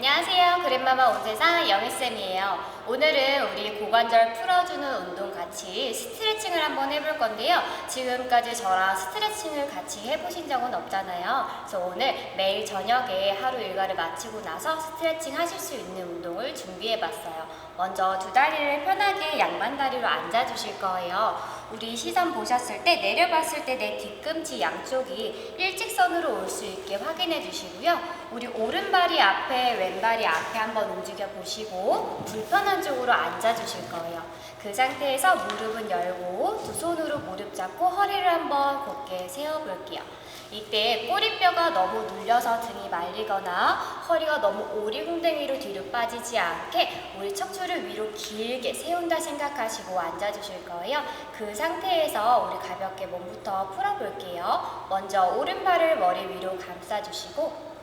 안녕하세요. 그랜마마 온세상 영희쌤이에요. 오늘은 우리 고관절 풀어주는 운동 같이 스트레칭을 한번 해볼 건데요. 지금까지 저랑 스트레칭을 같이 해보신 적은 없잖아요. 그래서 오늘 매일 저녁에 하루 일과를 마치고 나서 스트레칭 하실 수 있는 운동을 준비해봤어요. 먼저 두 다리를 편하게 양반 다리로 앉아주실 거예요. 우리 시선 보셨을 때 내려봤을 때 내 뒤꿈치 양쪽이 일직선으로 올 수 있게 확인해 주시고요. 우리 오른발이 앞에 왼발이 앞에 한번 움직여 보시고 불편한 쪽으로 앉아 주실 거예요. 그 상태에서 무릎은 열고 두 손으로 무릎 잡고 허리를 한번 곧게 세워 볼게요. 이때 꼬리뼈가 너무 눌려서 등이 말리거나 허리가 너무 오리궁뎅이로 뒤로 빠지지 않게 우리 척추를 위로 길게 세운다 생각하시고 앉아주실 거예요. 그 상태에서 우리 가볍게 몸부터 풀어볼게요. 먼저 오른발을 머리 위로 감싸주시고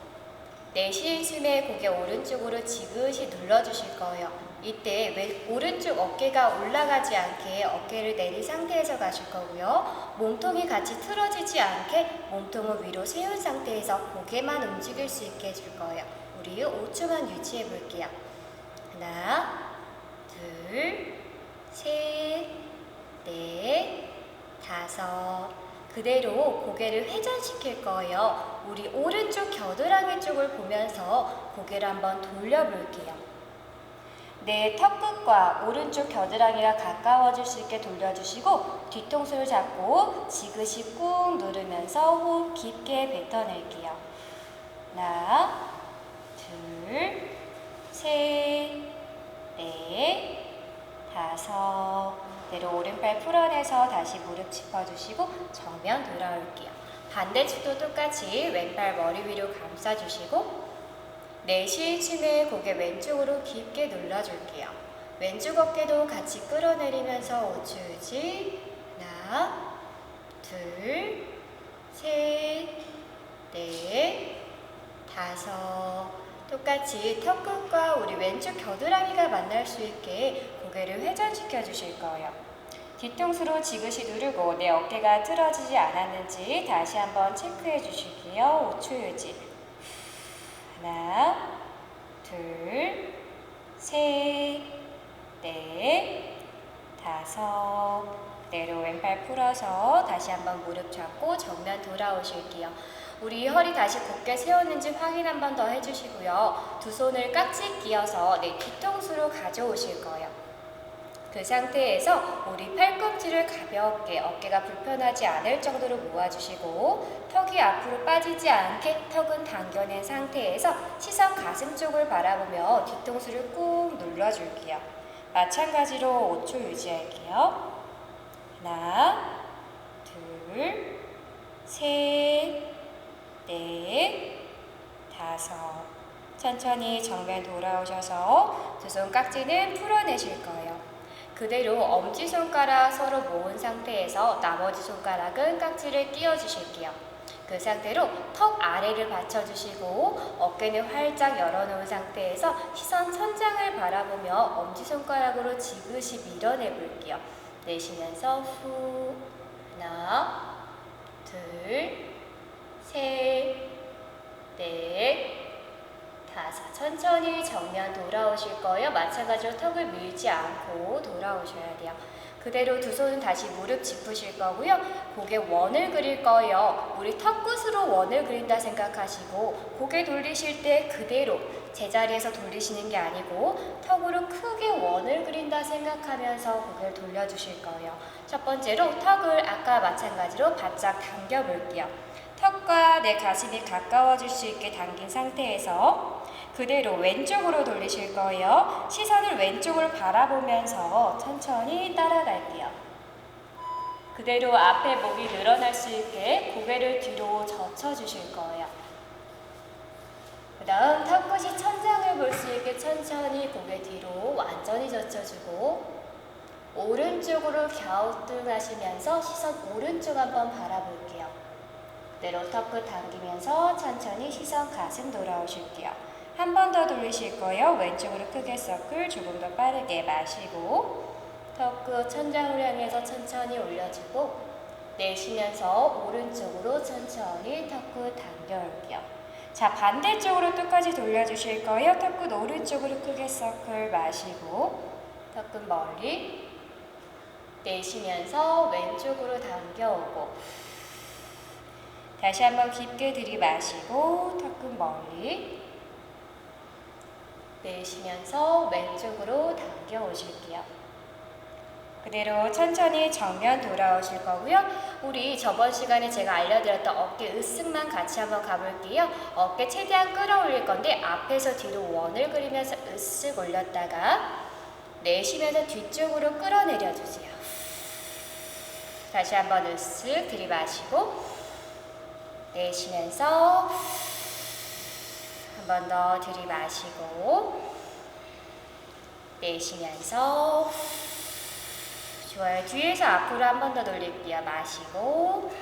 내쉬는 숨에 고개 오른쪽으로 지그시 눌러주실 거예요. 이때 오른쪽 어깨가 올라가지 않게 어깨를 내린 상태에서 가실 거고요. 몸통이 같이 틀어지지 않게 몸통을 위로 세운 상태에서 고개만 움직일 수 있게 해줄 거예요. 우리 5초만 유지해 볼게요. 하나, 둘, 셋, 넷, 다섯. 그대로 고개를 회전시킬 거예요. 우리 오른쪽 겨드랑이 쪽을 보면서 고개를 한번 돌려볼게요. 내 턱끝과 오른쪽 겨드랑이가 가까워질 수 있게 돌려주시고 뒤통수를 잡고 지그시 꾹 누르면서 호흡 깊게 뱉어낼게요. 하나, 둘, 셋, 넷, 다섯. 그대로 오른팔 풀어내서 다시 무릎 짚어주시고 정면 돌아올게요. 반대쪽도 똑같이 왼팔 머리 위로 감싸주시고 내쉬는 숨에 고개 왼쪽으로 깊게 눌러줄게요. 왼쪽 어깨도 같이 끌어내리면서 5초 유지. 하나, 둘, 셋, 넷, 다섯. 똑같이 턱끝과 우리 왼쪽 겨드랑이가 만날 수 있게 고개를 회전시켜 주실 거예요. 뒤통수로 지그시 누르고 내 어깨가 틀어지지 않았는지 다시 한번 체크해 주실게요. 5초 유지. 하나, 둘, 셋, 넷, 다섯. 그대로 왼팔 풀어서 다시 한번 무릎 잡고 정면 돌아오실게요. 우리 허리 다시 곧게 세웠는지 확인 한 번 더 해주시고요. 두 손을 깍지 끼어서 내 뒤통수로 가져오실 거예요. 그 상태에서 우리 팔꿈치를 가볍게 어깨가 불편하지 않을 정도로 모아주시고 턱이 앞으로 빠지지 않게 턱은 당겨낸 상태에서 시선 가슴 쪽을 바라보며 뒤통수를 꾹 눌러줄게요. 마찬가지로 5초 유지할게요. 하나, 둘, 셋, 넷, 다섯. 천천히 정면 돌아오셔서 두 손 깍지는 풀어내실 거예요. 그대로 엄지손가락 서로 모은 상태에서 나머지 손가락은 깍지를 끼워주실게요. 그 상태로 턱 아래를 받쳐주시고 어깨는 활짝 열어놓은 상태에서 시선 천장을 바라보며 엄지손가락으로 지그시 밀어내 볼게요. 내쉬면서 후. 하나, 둘, 셋, 넷, 다섯. 천천히 정면 돌아오실 거예요. 마찬가지로 턱을 밀지 않고 돌아오셔야 돼요. 그대로 두 손은 다시 무릎 짚으실 거고요. 고개 원을 그릴 거예요. 우리 턱끝으로 원을 그린다 생각하시고 고개 돌리실 때 그대로 제자리에서 돌리시는 게 아니고 턱으로 크게 원을 그린다 생각하면서 고개를 돌려주실 거예요. 첫 번째로 턱을 아까 마찬가지로 바짝 당겨 볼게요. 턱과 내 가슴이 가까워질 수 있게 당긴 상태에서 그대로 왼쪽으로 돌리실 거예요. 시선을 왼쪽을 바라보면서 천천히 따라갈게요. 그대로 앞에 목이 늘어날 수 있게 고개를 뒤로 젖혀주실 거예요. 그 다음 턱끝이 천장을 볼 수 있게 천천히 고개 뒤로 완전히 젖혀주고 오른쪽으로 갸우뚱하시면서 시선 오른쪽 한번 바라볼게요. 그대로 턱끝 당기면서 천천히 시선 가슴 돌아오실게요. 한 번 더 돌리실 거예요. 왼쪽으로 크게 서클 조금 더 빠르게 마시고 턱끝 천장을 향해서 천천히 올려주고 내쉬면서 오른쪽으로 천천히 턱끝 당겨올게요. 자, 반대쪽으로 똑같이 돌려주실 거예요. 턱끝 오른쪽으로 크게 서클 마시고 턱끝 멀리 내쉬면서 왼쪽으로 당겨오고 다시 한번 깊게 들이마시고 턱끝 멀리 내쉬면서 왼쪽으로 당겨오실게요. 그대로 천천히 정면 돌아오실 거고요. 우리 저번 시간에 제가 알려드렸던 어깨 으쓱만 같이 한번 가볼게요. 어깨 최대한 끌어올릴 건데 앞에서 뒤로 원을 그리면서 으쓱 올렸다가 내쉬면서 뒤쪽으로 끌어내려주세요. 다시 한번 으쓱 들이마시고 내쉬면서 한 번 더 들이마시고 내쉬면서 좋아요. 뒤에서 앞으로 한 번 더 돌릴게요. 마시고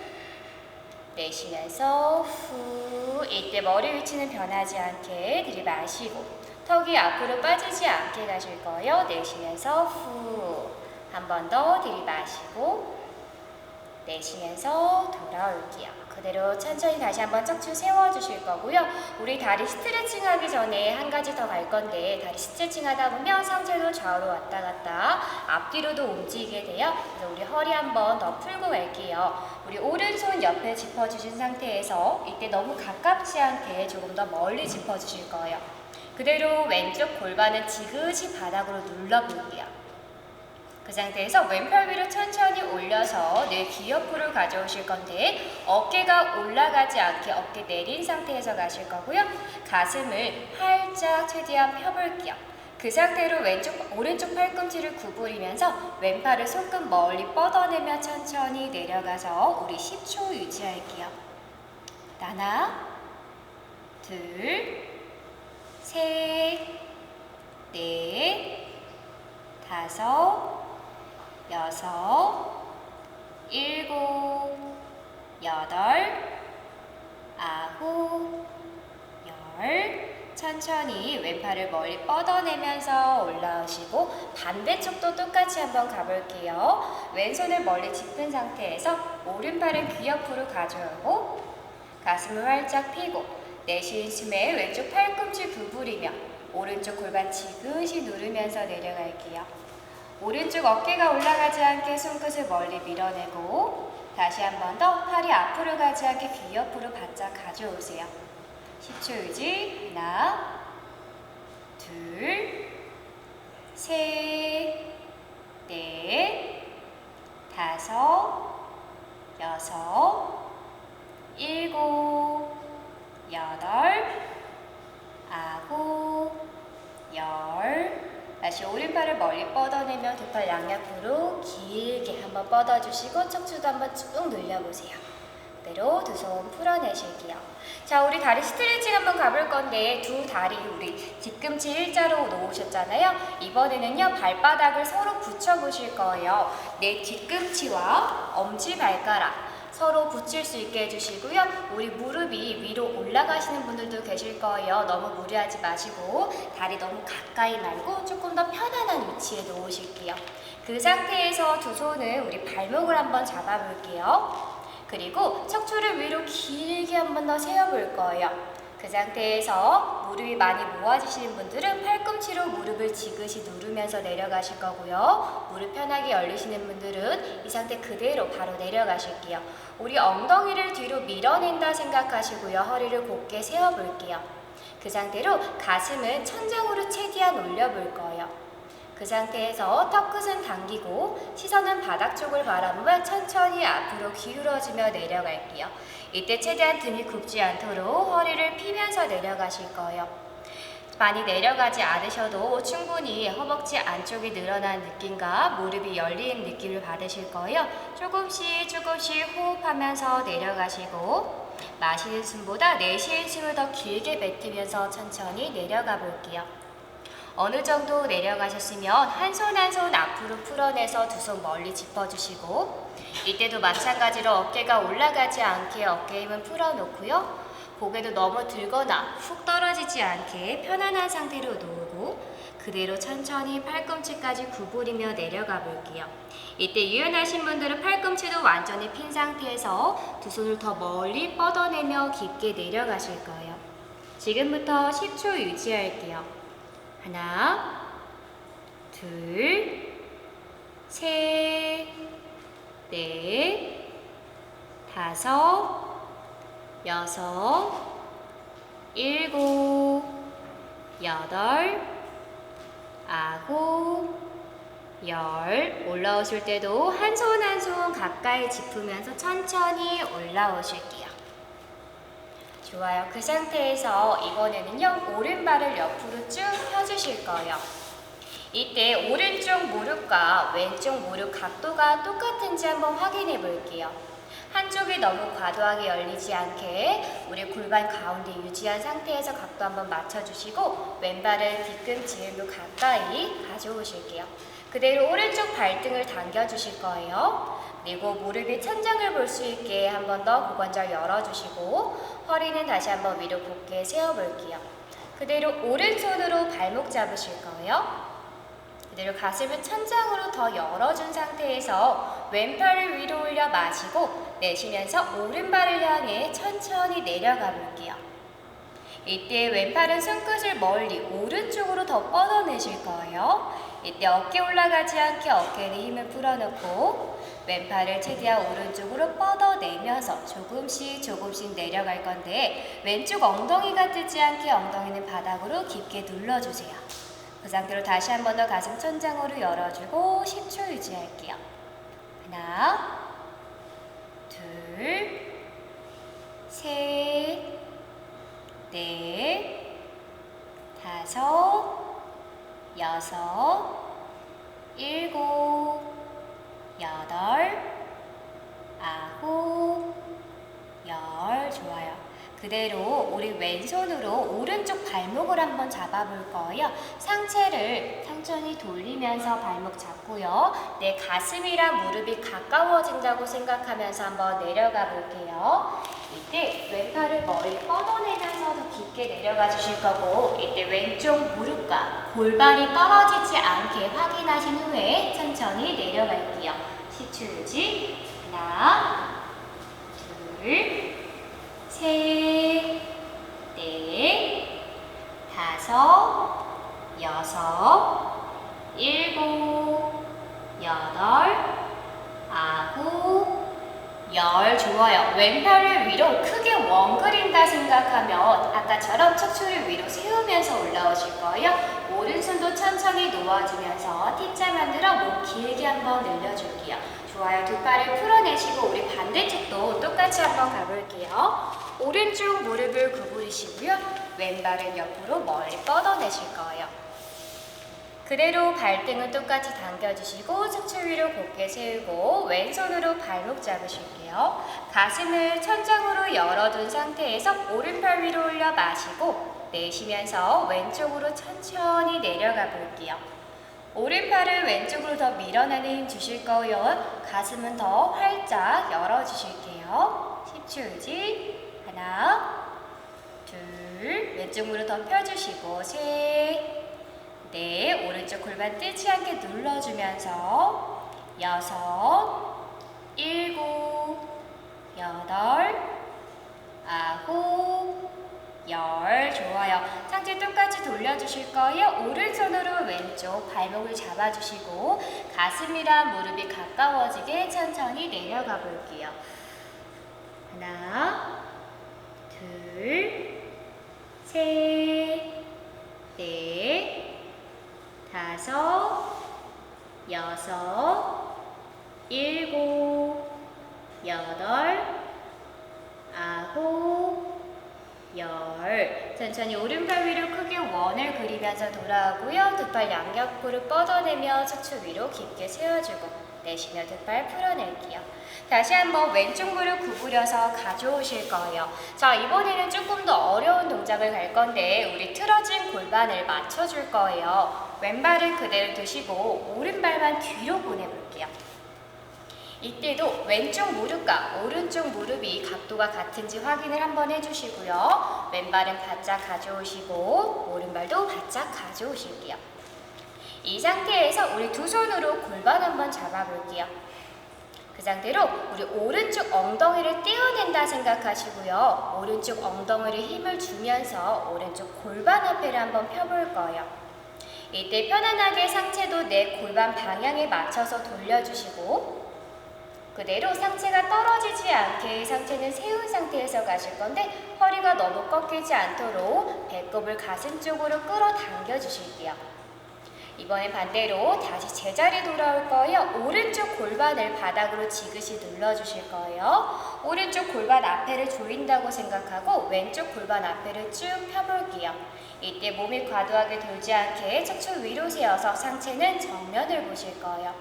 내쉬면서 후. 이때 머리 위치는 변하지 않게 들이마시고 턱이 앞으로 빠지지 않게 가실 거예요. 내쉬면서 후. 한 번 더 들이마시고 내쉬면서 돌아올게요. 그대로 천천히 다시 한번 척추 세워주실 거고요. 우리 다리 스트레칭 하기 전에 한 가지 더 갈 건데 다리 스트레칭 하다 보면 상체도 좌우로 왔다 갔다 앞뒤로도 움직이게 돼요. 그래서 우리 허리 한번 더 풀고 갈게요. 우리 오른손 옆에 짚어주신 상태에서 이때 너무 가깝지 않게 조금 더 멀리 짚어주실 거예요. 그대로 왼쪽 골반은 지그시 바닥으로 눌러볼게요. 그 상태에서 왼팔 위로 천천히 올려서 내 귀 옆으로 가져오실 건데 어깨가 올라가지 않게 어깨 내린 상태에서 가실 거고요. 가슴을 활짝 최대한 펴볼게요. 그 상태로 오른쪽 팔꿈치를 구부리면서 왼팔을 손끝 멀리 뻗어내며 천천히 내려가서 우리 10초 유지할게요. 하나, 둘, 셋, 넷, 다섯, 여섯, 일곱, 여덟, 아홉, 열. 천천히 왼팔을 멀리 뻗어내면서 올라오시고 반대쪽도 똑같이 한번 가볼게요. 왼손을 멀리 짚은 상태에서 오른팔은 귀 옆으로 가져오고 가슴을 활짝 펴고 내쉬는 숨에 왼쪽 팔꿈치 구부리며 오른쪽 골반 지그시 누르면서 내려갈게요. 오른쪽 어깨가 올라가지 않게 손끝을 멀리 밀어내고 다시 한 번 더 팔이 앞으로 가지 않게 귀 옆으로 바짝 가져오세요. 10초 유지. 하나, 둘, 셋, 넷, 다섯, 여섯, 일곱, 여덟, 아홉, 열. 다시 오른팔을 멀리 뻗어내며 두 팔 양옆으로 길게 한번 뻗어주시고 척추도 한번 쭉 늘려보세요. 그대로 두 손 풀어내실게요. 자, 우리 다리 스트레칭 한번 가볼 건데 두 다리 우리 뒤꿈치 일자로 놓으셨잖아요. 이번에는요 발바닥을 서로 붙여보실 거예요. 내 뒤꿈치와 엄지발가락 서로 붙일 수 있게 해주시고요. 우리 무릎이 위로 올라가시는 분들도 계실 거예요. 너무 무리하지 마시고 다리 너무 가까이 말고 조금 더 편안한 위치에 놓으실게요. 그 상태에서 두 손을 우리 발목을 한번 잡아볼게요. 그리고 척추를 위로 길게 한번 더 세워볼 거예요. 그 상태에서 무릎이 많이 모아지시는 분들은 팔꿈치로 무릎을 지그시 누르면서 내려가실 거고요. 무릎 편하게 열리시는 분들은 이 상태 그대로 바로 내려가실게요. 우리 엉덩이를 뒤로 밀어낸다 생각하시고요. 허리를 곧게 세워볼게요. 그 상태로 가슴은 천장으로 최대한 올려볼 거예요. 그 상태에서 턱끝은 당기고 시선은 바닥 쪽을 바라보며 천천히 앞으로 기울어지며 내려갈게요. 이때 최대한 등이 굽지 않도록 허리를 피면서 내려가실 거예요. 많이 내려가지 않으셔도 충분히 허벅지 안쪽이 늘어난 느낌과 무릎이 열린 느낌을 받으실 거예요. 조금씩 호흡하면서 내려가시고 마시는 숨보다 내쉬는 숨을 더 길게 뱉으면서 천천히 내려가 볼게요. 어느 정도 내려가셨으면 한 손 한 손 앞으로 풀어내서 두 손 멀리 짚어주시고 이때도 마찬가지로 어깨가 올라가지 않게 어깨 힘은 풀어놓고요. 고개도 너무 들거나 훅 떨어지지 않게 편안한 상태로 놓고 그대로 천천히 팔꿈치까지 구부리며 내려가 볼게요. 이때 유연하신 분들은 팔꿈치도 완전히 핀 상태에서 두 손을 더 멀리 뻗어내며 깊게 내려가실 거예요. 지금부터 10초 유지할게요. 하나, 둘, 셋, 넷, 다섯, 여섯, 일곱, 여덟, 아홉, 열. 올라오실 때도 한 손 한 손 가까이 짚으면서 천천히 올라오실게요. 좋아요. 그 상태에서 이번에는요, 오른발을 옆으로 쭉 펴주실 거예요. 이때 오른쪽 무릎과 왼쪽 무릎 각도가 똑같은지 한번 확인해 볼게요. 한쪽이 너무 과도하게 열리지 않게 우리 골반 가운데 유지한 상태에서 각도 한번 맞춰주시고 왼발을 뒤꿈치로 가까이 가져오실게요. 그대로 오른쪽 발등을 당겨주실 거예요. 그리고 무릎이 천장을 볼 수 있게 한 번 더 고관절 열어주시고 허리는 다시 한번 위로 곧게 세워볼게요. 그대로 오른손으로 발목 잡으실 거예요. 그대로 가슴을 천장으로 더 열어준 상태에서 왼팔을 위로 올려 마시고 내쉬면서 오른발을 향해 천천히 내려가 볼게요. 이때 왼팔은 손끝을 멀리 오른쪽으로 더 뻗어내실 거예요. 이때 어깨 올라가지 않게 어깨에 힘을 풀어놓고 왼팔을 최대한 오른쪽으로 뻗어내면서 조금씩 내려갈 건데 왼쪽 엉덩이가 뜨지 않게 엉덩이는 바닥으로 깊게 눌러주세요. 그 상태로 다시 한 번 더 가슴 천장으로 열어주고 10초 유지할게요. 하나, 둘, 셋, 넷, 다섯, 여섯, 일곱, 여덟, 아홉, 열. 좋아요. 그대로 우리 왼손으로 오른쪽 발목을 한번 잡아볼 거예요. 상체를 천천히 돌리면서 발목 잡고요. 내 가슴이랑 무릎이 가까워진다고 생각하면서 한번 내려가 볼게요. 이때 왼팔을 머리 뻗어내면서 더 깊게 내려가 주실 거고 이때 왼쪽 무릎과 골반이 떨어지지 않게 확인하신 후에 천천히 내려갈게요. 10초 유지. 하나, 둘, 셋, 넷, 다섯, 여섯, 일곱, 여덟, 아홉, 열. 좋아요. 왼팔을 위로 크게 원그린다 생각하면 아까처럼 척추를 위로 세우면서 올라오실 거예요. 오른손도 천천히 놓아주면서 T자 만들어 목 길게 한번 늘려줄게요. 좋아요. 두 팔을 풀어내시고 우리 반대쪽도 똑같이 한번 가볼게요. 오른쪽 무릎을 구부리시고요. 왼발은 옆으로 멀리 뻗어내실 거예요. 그대로 발등은 똑같이 당겨주시고 척추 위로 곧게 세우고 왼손으로 발목 잡으실게요. 가슴을 천장으로 열어둔 상태에서 오른팔 위로 올려 마시고 내쉬면서 왼쪽으로 천천히 내려가 볼게요. 오른팔을 왼쪽으로 더 밀어내는 힘 주실 거예요. 가슴은 더 활짝 열어주실게요. 10초 유지. 하나, 둘, 왼쪽 무릎 더 펴주시고 셋, 넷, 오른쪽 골반 뜨지 않게 눌러주면서 여섯, 일곱, 여덟, 아홉, 열. 좋아요. 상체 똑같이 돌려주실 거예요. 오른손으로 왼쪽 발목을 잡아주시고 가슴이랑 무릎이 가까워지게 천천히 내려가 볼게요. 하나, 둘, 셋, 넷, 다섯, 여섯, 일곱, 여덟, 아홉, 열. 천천히 오른팔 위로 크게 원을 그리면서 돌아오고요. 두 팔 양옆으로 뻗어내며 척추 위로 깊게 세워주고 내쉬며 두 팔 풀어낼게요. 다시 한번 왼쪽 무릎 구부려서 가져오실 거예요. 자, 이번에는 조금 더 어려운 동작을 갈 건데 우리 틀어진 골반을 맞춰줄 거예요. 왼발은 그대로 두시고 오른발만 뒤로 보내볼게요. 이때도 왼쪽 무릎과 오른쪽 무릎이 각도가 같은지 확인을 한번 해주시고요. 왼발은 바짝 가져오시고 오른발도 바짝 가져오실게요. 이 상태에서 우리 두 손으로 골반 한번 잡아볼게요. 그 상태로 우리 오른쪽 엉덩이를 떼어낸다 생각하시고요. 오른쪽 엉덩이를 힘을 주면서 오른쪽 골반 앞에를 한번 펴볼 거예요. 이때 편안하게 상체도 내 골반 방향에 맞춰서 돌려주시고 그대로 상체가 떨어지지 않게 상체는 세운 상태에서 가실 건데 허리가 너무 꺾이지 않도록 배꼽을 가슴 쪽으로 끌어당겨 주실게요. 이번엔 반대로 다시 제자리 돌아올 거예요. 오른쪽 골반을 바닥으로 지그시 눌러주실 거예요. 오른쪽 골반 앞에를 조인다고 생각하고 왼쪽 골반 앞에를 쭉 펴볼게요. 이때 몸이 과도하게 돌지 않게 척추 위로 세워서 상체는 정면을 보실 거예요.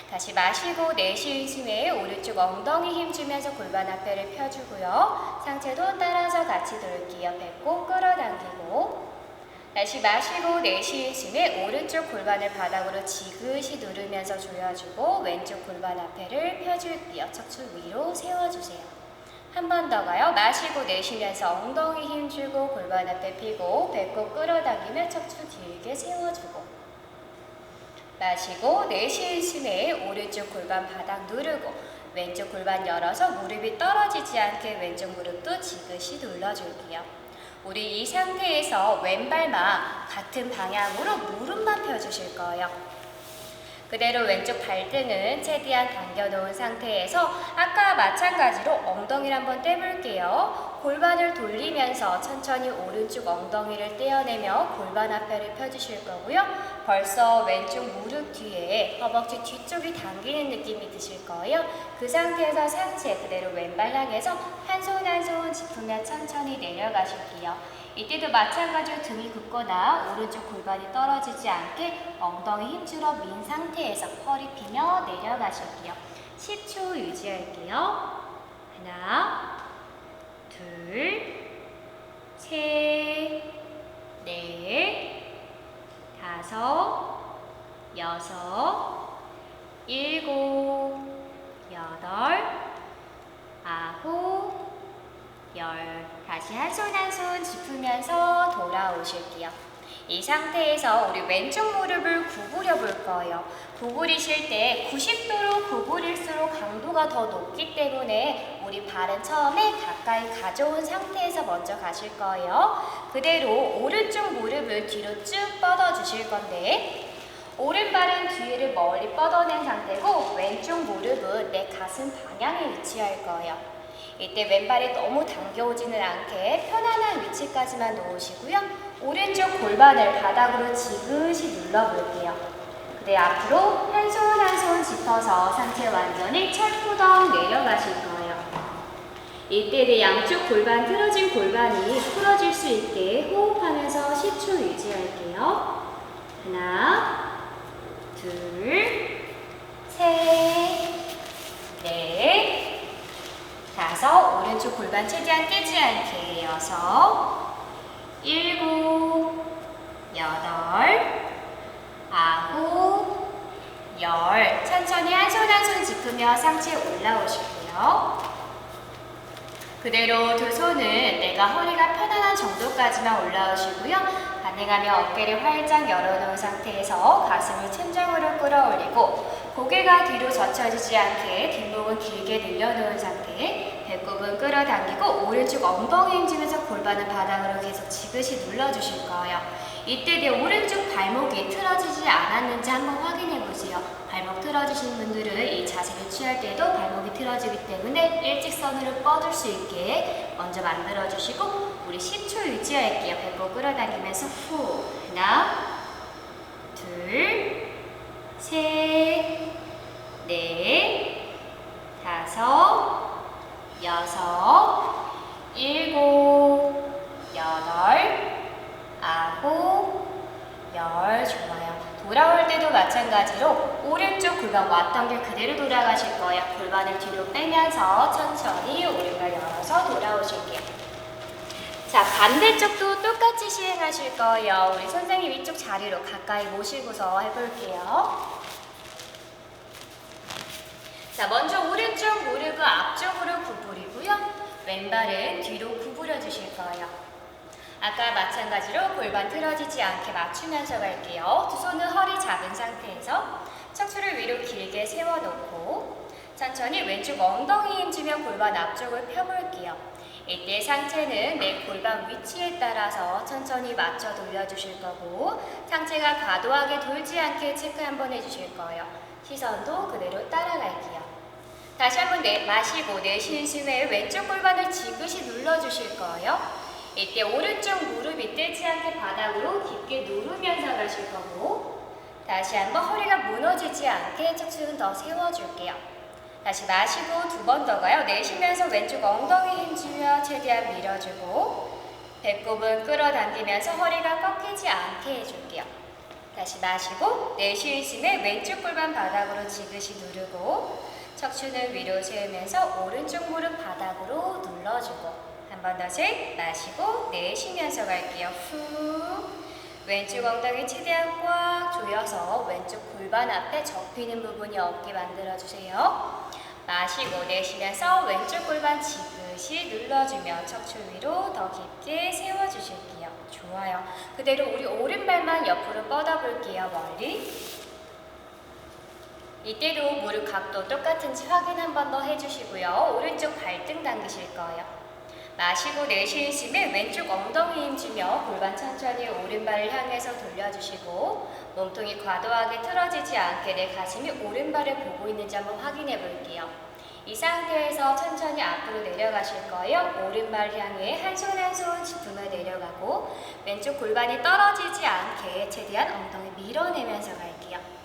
다시 마시고 내쉬는 숨에 오른쪽 엉덩이 힘주면서 골반 앞에를 펴주고요. 상체도 따라서 같이 돌게요. 배꼽 끌어당기고 다시 마시고 내쉬는 숨에 오른쪽 골반을 바닥으로 지그시 누르면서 조여주고 왼쪽 골반 앞에를 펴줄게요. 척추 위로 세워주세요. 한 번 더 가요. 마시고 내쉬면서 엉덩이 힘주고 골반 앞에 펴고 배꼽 끌어당기며 척추 길게 세워주고 마시고 내쉬는 숨에 오른쪽 골반 바닥 누르고 왼쪽 골반 열어서 무릎이 떨어지지 않게 왼쪽 무릎도 지그시 눌러줄게요. 우리 이 상태에서 왼발만 같은 방향으로 무릎만 펴주실 거예요. 그대로 왼쪽 발등은 최대한 당겨놓은 상태에서 아까 마찬가지로 엉덩이를 한번 떼볼게요. 골반을 돌리면서 천천히 오른쪽 엉덩이를 떼어내며 골반 앞에를 펴주실 거고요. 벌써 왼쪽 무릎 뒤에 허벅지 뒤쪽이 당기는 느낌이 드실 거예요. 그 상태에서 상체 그대로 왼발 향해서 한 손 한 손 짚으며 천천히 내려가실게요. 이때도 마찬가지로 등이 굽거나 오른쪽 골반이 떨어지지 않게 엉덩이 힘주러 민 상태에서 허리 펴며 내려가실게요. 10초 유지할게요. 하나, 둘, 셋, 넷, 다섯, 여섯, 일곱, 여덟, 아홉, 열. 다시 한 손 한 손 짚으면서 돌아오실게요. 이 상태에서 우리 왼쪽 무릎을 구부려 볼 거예요. 구부리실 때 90도로 구부릴수록 강도가 더 높기 때문에 우리 발은 처음에 가까이 가져온 상태에서 먼저 가실 거예요. 그대로 오른쪽 무릎을 뒤로 쭉 뻗어 주실 건데 오른발은 뒤를 멀리 뻗어낸 상태고 왼쪽 무릎은 내 가슴 방향에 위치할 거예요. 이때 왼발이 너무 당겨오지는 않게 편안한 위치까지만 놓으시고요. 오른쪽 골반을 바닥으로 지그시 눌러볼게요. 그대 앞으로 한 손 한 손 짚어서 상체 완전히 철푸덕 내려가실 거예요. 이때 내 양쪽 골반 틀어진 골반이 풀어질 수 있게 호흡하면서 10초 유지할게요. 하나, 둘, 셋, 넷, 다섯, 오른쪽 골반 최대한 깨지 않게 여섯, 일곱, 여덟, 아홉, 열. 천천히 한 손 한 손 짚으며 상체 올라오실게요. 그대로 두 손은 내가 허리가 편안한 정도까지만 올라오시고요. 가능하면 어깨를 활짝 열어놓은 상태에서 가슴을 천장으로 끌어올리고 고개가 뒤로 젖혀지지 않게 뒷목은 길게 늘려놓은 상태, 배꼽은 끌어당기고 오른쪽 엉덩이 힘주면서 골반은 바닥으로 계속 지그시 눌러주실 거예요. 이때 내 오른쪽 발목이 틀어지지 않았는지 한번 확인해 보세요. 발목 틀어지신 분들은 이 자세를 취할 때도 발목이 틀어지기 때문에 일직선으로 뻗을 수 있게 먼저 만들어 주시고 우리 10초 유지할게요. 배꼽 끌어당기면서 후. 하나, 둘, 셋, 넷, 다섯, 여섯, 일곱, 여덟, 아홉, 열. 좋아요. 돌아올 때도 마찬가지로 오른쪽 골반 왔던 길 그대로 돌아가실 거예요. 골반을 뒤로 빼면서 천천히 오른발 열어서 돌아오실게요. 자, 반대쪽도 똑같이 시행하실 거예요. 우리 선생님 이쪽 자리로 가까이 모시고서 해볼게요. 자, 먼저 오른쪽 무릎은 앞쪽으로 구부리고요. 왼발은 뒤로 구부려 주실 거예요. 아까 마찬가지로 골반 틀어지지 않게 맞추면서 갈게요. 두 손은 허리 잡은 상태에서 척추를 위로 길게 세워놓고 천천히 왼쪽 엉덩이 힘주며 골반 앞쪽을 펴볼게요. 이때 상체는 내 골반 위치에 따라서 천천히 맞춰 돌려주실 거고 상체가 과도하게 돌지 않게 체크 한번 해주실 거예요. 시선도 그대로 따라갈게요. 다시 한번 마시고 내쉬는 숨에 왼쪽 골반을 지그시 눌러주실 거예요. 이때 오른쪽 무릎이 떼지 않게 바닥으로 깊게 누르면서 가실 거고 다시 한번 허리가 무너지지 않게 척추는 더 세워줄게요. 다시 마시고 두 번 더 가요. 내쉬면서 왼쪽 엉덩이 힘주며 최대한 밀어주고 배꼽은 끌어당기면서 허리가 꺾이지 않게 해줄게요. 다시 마시고 내쉬는 숨에 왼쪽 골반 바닥으로 지그시 누르고 척추는 위로 세우면서 오른쪽 무릎 바닥으로 눌러주고 한 번 더 셋 마시고 내쉬면서 갈게요. 후 왼쪽 엉덩이 최대한 꽉 조여서 왼쪽 골반 앞에 접히는 부분이 없게 만들어주세요. 마시고 내쉬면서 왼쪽 골반 지그시 눌러주며 척추 위로 더 깊게 세워주실게요. 좋아요. 그대로 우리 오른발만 옆으로 뻗어볼게요. 멀리. 이때도 무릎 각도 똑같은지 확인 한 번 더 해주시고요. 오른쪽 발등 당기실 거예요. 마시고 내쉬는 숨에 왼쪽 엉덩이 힘주며 골반 천천히 오른발을 향해서 돌려주시고 몸통이 과도하게 틀어지지 않게 내 가슴이 오른발을 보고 있는지 한번 확인해 볼게요. 이 상태에서 천천히 앞으로 내려가실 거예요. 오른발 향해 한 손 한 손 짚으며 내려가고 왼쪽 골반이 떨어지지 않게 최대한 엉덩이 밀어내면서 갈게요.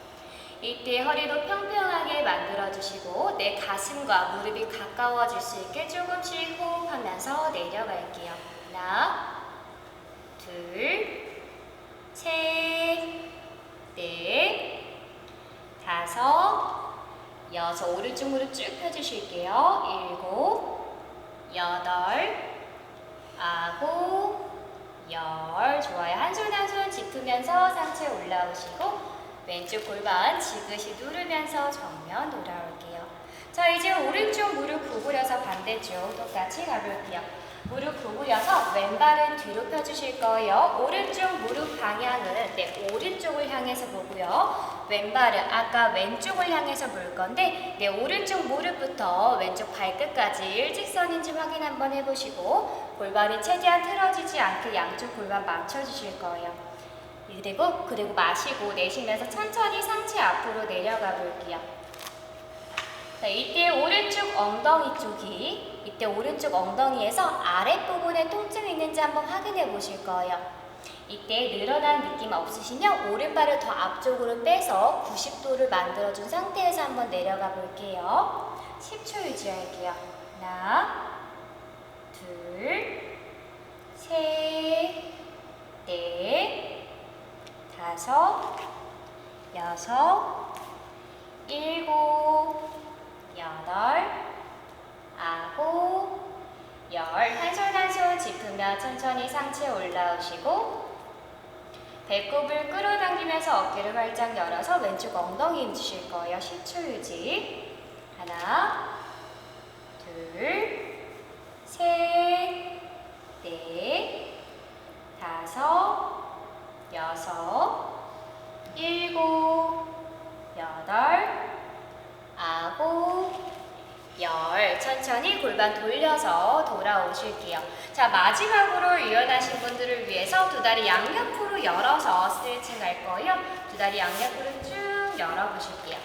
이때 허리도 평평하게 만들어주시고 내 가슴과 무릎이 가까워질 수 있게 조금씩 호흡하면서 내려갈게요. 하나, 둘, 셋, 넷, 다섯, 여섯, 오른쪽 무릎 쭉 펴주실게요. 일곱, 여덟, 아홉, 열. 좋아요. 한 손 한 손 짚으면서 상체 올라오시고 왼쪽 골반 지그시 누르면서 정면 돌아올게요. 자, 이제 오른쪽 무릎 구부려서 반대쪽 똑같이 가볼게요. 무릎 구부려서 왼발은 뒤로 펴주실 거예요. 오른쪽 무릎 방향은 내 오른쪽을 향해서 보고요. 왼발은 아까 왼쪽을 향해서 볼 건데 내 오른쪽 무릎부터 왼쪽 발끝까지 일직선인지 확인 한번 해보시고 골반이 최대한 틀어지지 않게 양쪽 골반 맞춰주실 거예요. 그리고 마시고 내쉬면서 천천히 상체 앞으로 내려가 볼게요. 자, 이때 오른쪽 엉덩이에서 아랫부분에 통증이 있는지 한번 확인해 보실 거예요. 이때 늘어난 느낌 없으시면 오른발을 더 앞쪽으로 빼서 90도를 만들어준 상태에서 한번 내려가 볼게요. 10초 유지할게요. 하나, 둘, 셋, 넷, 다섯, 여섯, 일곱, 여덟, 아홉, 열. 한 손 한 손 짚으며 천천히 상체 올라오시고 배꼽을 끌어당기면서 어깨를 활짝 열어서 왼쪽 엉덩이 힘주실 거예요. 10초 유지. 하나, 둘, 셋, 넷, 다섯, 여섯, 일곱, 여덟, 아홉, 열. 천천히 골반 돌려서 돌아오실게요. 자, 마지막으로 유연하신 분들을 위해서 두 다리 양옆으로 열어서 스트레칭 갈 거예요. 두 다리 양옆으로 쭉 열어보실게요.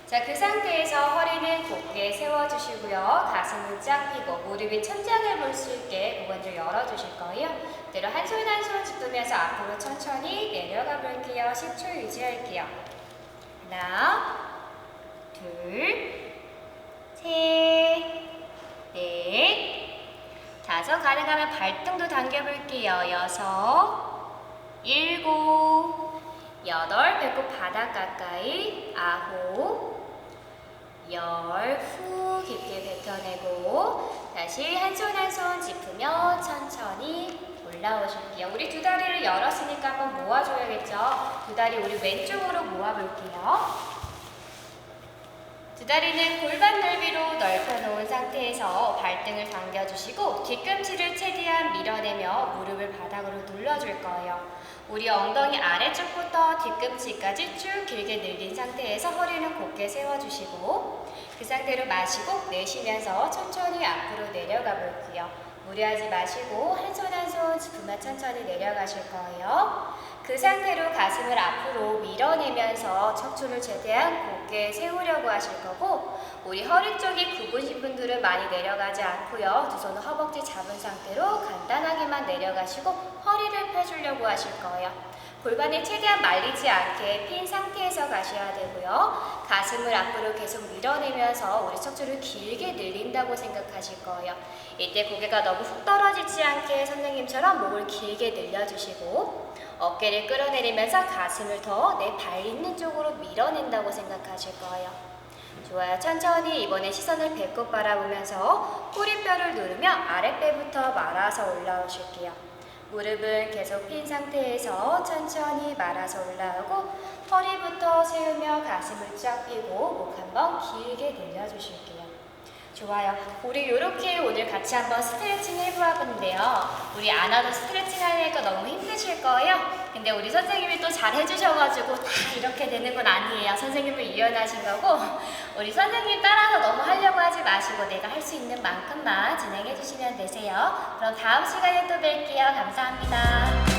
자, 그 상태에서 허리는 곧게 세워주시고요. 가슴은 쫙 펴고 무릎이 천장을 볼 수 있게 고관절 열어주실 거예요. 그대로 한 손 한 손 짚으면서 앞으로 천천히 내려가 볼게요. 10초 유지할게요. 하나, 둘, 셋, 넷, 다섯. 가능하면 발등도 당겨볼게요. 여섯, 일곱, 여덟. 배꼽 바닥 가까이. 아홉, 열. 후 깊게 뱉어내고 다시 한 손 한 손 짚으며 천천히 올라오실게요. 우리 두 다리를 열었으니까 한번 모아줘야겠죠. 두 다리 우리 왼쪽으로 모아볼게요. 두 다리는 골반 넓이로 넓혀놓은 상태에서 발등을 당겨주시고 뒤꿈치를 최대한 밀어내며 무릎을 바닥으로 눌러줄 거예요. 우리 엉덩이 아래쪽부터 뒤꿈치까지 쭉 길게 늘린 상태에서 허리는 곧게 세워주시고 그 상태로 마시고 내쉬면서 천천히 앞으로 내려가 볼게요. 무리하지 마시고 한 손 한 손 지푸며 천천히 내려가실 거예요. 그 상태로 가슴을 앞으로 밀어내면서 척추를 최대한 곧게 세우려고 하실 거고 우리 허리 쪽이 굽으신 분들은 많이 내려가지 않고요. 두 손을 허벅지 잡은 상태로 간단하게만 내려가시고 허리를 펴주려고 하실 거예요. 골반이 최대한 말리지 않게 핀 상태에서 가셔야 되고요. 가슴을 앞으로 계속 밀어내면서 우리 척추를 길게 늘린다고 생각하실 거예요. 이때 고개가 너무 훅 떨어지지 않게 선생님처럼 목을 길게 늘려주시고 어깨를 끌어내리면서 가슴을 더 내 발 있는 쪽으로 밀어낸다고 생각하실 거예요. 좋아요. 천천히 이번에 시선을 배꼽 바라보면서 꼬리뼈를 누르며 아랫배부터 말아서 올라오실게요. 무릎은 계속 핀 상태에서 천천히 말아서 올라오고 허리부터 세우며 가슴을 쫙 펴고 목 한번 길게 늘려주실게요. 좋아요. 우리 이렇게 오늘 같이 한번 스트레칭 해보았는데요. 우리 안 하던 스트레칭 하니까 너무 힘드실 거예요. 근데 우리 선생님이 또 잘 해주셔가지고 다 이렇게 되는 건 아니에요. 선생님을 유연하신 거고 우리 선생님 따라서 너무 하려고 하지 마시고 내가 할 수 있는 만큼만 진행해 주시면 되세요. 그럼 다음 시간에 또 뵐게요. 감사합니다.